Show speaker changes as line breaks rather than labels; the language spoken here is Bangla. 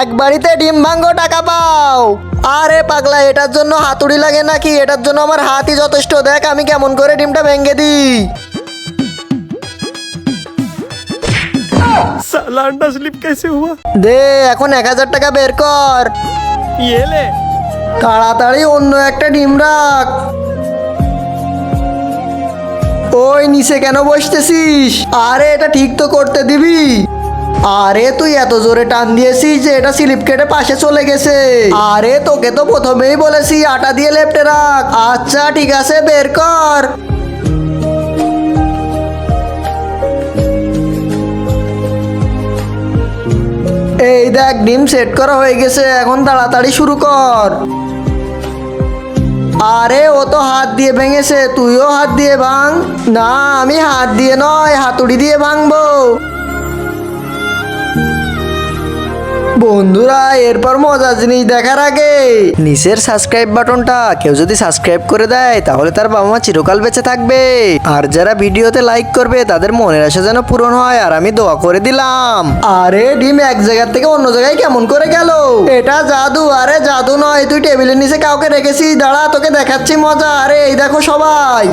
এক বাড়িতে ডিম ভাঙ্গো টাকা পাও। আরে পাগলা, এটার জন্য হাতুড়ি লাগে নাকি? এটার জন্য আমার হাতই যথেষ্ট। দেখ আমি কেমন করে ডিমটা ভেঙে দিই।
साला अंडा स्लिप कैसे हुआ?
দে এখন 1000 টাকা বের কর।
ये ले।
তাড়াতাড়ি অন্য একটা ডিম রাখ। ওই নিচে কেন বসতেছিস? আরে এটা ঠিক তো করতে দিবি। আরে তুই এত জোরে টান দিয়েছিস যে এটা স্লিপ কেটে পাশে চলে গেছে। আরে তোকে তো প্রথমেই বলেছি আটা দিয়ে লেপটে রাখ। আচ্ছা ঠিক আছে, বের কর। এই দেখ ডিম সেট করা হয়ে গেছে, এখন তাড়াতাড়ি শুরু কর। আরে ও তো হাত দিয়ে ভেঙেছে, তুইও হাত দিয়ে ভাঙ। না আমি হাত দিয়ে নয়, হাতুড়ি দিয়ে ভাঙবো। বন্ধুরা এরপর মজার জিনিস দেখার আগে নিচের সাবস্ক্রাইব বাটনটা কেউ যদি সাবস্ক্রাইব করে দেয় তাহলে তার বাবা মা চিরকাল বেঁচে থাকবে। আর যারা ভিডিওতে লাইক করবে তাদের মনের আশা যেন পূরণ হয়, আর আমি দোয়া করে দিলাম। আরে ডিম এক জায়গা থেকে অন্য জায়গায় কেমন করে গেল? এটা জাদু। আরে জাদু নয়, তুই টেবিলের নিচে কাউকে রেখেছিস। দাঁড়া তোকে দেখাচ্ছি মজা। আরে এই দেখো সবাই।